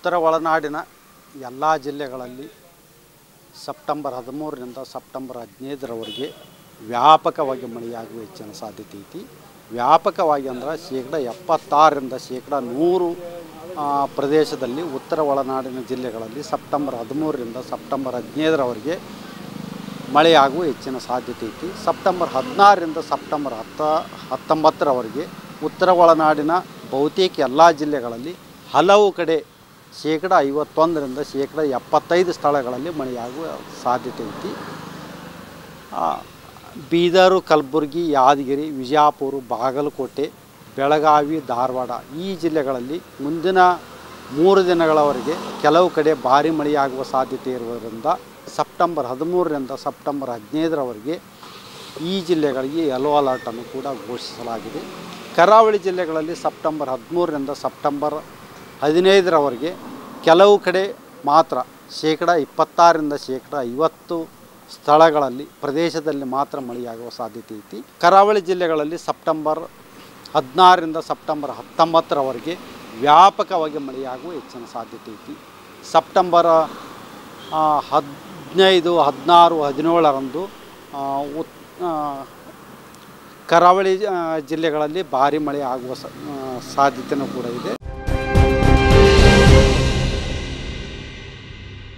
ಉತ್ತರ ಒಳನಾಡಿನ ಎಲ್ಲ ಜಿಲ್ಲೆಗಳಲ್ಲಿ ಸೆಪ್ಟೆಂಬರ್ 13ರಿಂದ ಸೆಪ್ಟೆಂಬರ್ 15ರವರೆಗೆ ವ್ಯಾಪಕವಾಗಿ ಮಳೆಯಾಗುವ ಹೆಚ್ಚಿನ ಸಾಧ್ಯತೆ ಐತಿ. ವ್ಯಾಪಕವಾಗಿ ಅಂದ್ರೆ 76ರಿಂದ 100% ಪ್ರದೇಶದಲ್ಲಿ ಉತ್ತರ ಒಳನಾಡಿನ ಜಿಲ್ಲೆಗಳಲ್ಲಿ ಸೆಪ್ಟೆಂಬರ್ 13ರಿಂದ ಸೆಪ್ಟೆಂಬರ್ 15ರವರೆಗೆ ಮಳೆಯಾಗುವ ಹೆಚ್ಚಿನ ಸಾಧ್ಯತೆ ಐತಿ. ಸೆಪ್ಟೆಂಬರ್ 16ರಿಂದ ಸೆಪ್ಟೆಂಬರ್ 19ರವರೆಗೆ ಉತ್ತರ ಒಳನಾಡಿನ ಬಹುತೇಕ ಎಲ್ಲ ಜಿಲ್ಲೆಗಳಲ್ಲಿ ಹಲವು ಕಡೆ 51ರಿಂದ 75% ಸ್ಥಳಗಳಲ್ಲಿ ಮಳೆಯಾಗುವ ಸಾಧ್ಯತೆ ಐತಿ. ಬೀದರು, ಕಲಬುರಗಿ, ಯಾದಗಿರಿ, ವಿಜಯಪುರ, ಬಾಗಲಕೋಟೆ, ಬೆಳಗಾವಿ, ಧಾರವಾಡ ಈ ಜಿಲ್ಲೆಗಳಲ್ಲಿ ಮುಂದಿನ 3 ದಿನಗಳವರೆಗೆ ಕೆಲವು ಕಡೆ ಭಾರಿ ಮಳೆಯಾಗುವ ಸಾಧ್ಯತೆ ಇರುವುದರಿಂದ ಸೆಪ್ಟೆಂಬರ್ 13ರಿಂದ ಸೆಪ್ಟೆಂಬರ್ 15ರವರೆಗೆ ಈ ಜಿಲ್ಲೆಗಳಿಗೆ ಯೆಲ್ಲೋ ಅಲರ್ಟನ್ನು ಕೂಡ ಘೋಷಿಸಲಾಗಿದೆ. ಕರಾವಳಿ ಜಿಲ್ಲೆಗಳಲ್ಲಿ ಸೆಪ್ಟೆಂಬರ್ 13ರಿಂದ ಸೆಪ್ಟೆಂಬರ್ 15ರವರೆಗೆ ಕೆಲವು ಕಡೆ ಮಾತ್ರ 26ರಿಂದ 50% ಸ್ಥಳಗಳಲ್ಲಿ ಪ್ರದೇಶದಲ್ಲಿ ಮಾತ್ರ ಮಳೆಯಾಗುವ ಸಾಧ್ಯತೆ ಐತಿ. ಕರಾವಳಿ ಜಿಲ್ಲೆಗಳಲ್ಲಿ ಸೆಪ್ಟೆಂಬರ್ 16ರಿಂದ ಸೆಪ್ಟೆಂಬರ್ 19ರವರೆಗೆ ವ್ಯಾಪಕವಾಗಿ ಮಳೆಯಾಗುವ ಹೆಚ್ಚಿನ ಸಾಧ್ಯತೆ ಐತಿ. ಸೆಪ್ಟೆಂಬರ್ 15, 16, 17ರಂದು ಕರಾವಳಿ ಜಿಲ್ಲೆಗಳಲ್ಲಿ ಭಾರಿ ಮಳೆ ಆಗುವ ಸಾಧ್ಯತೆಯೂ ಕೂಡ ಇದೆ.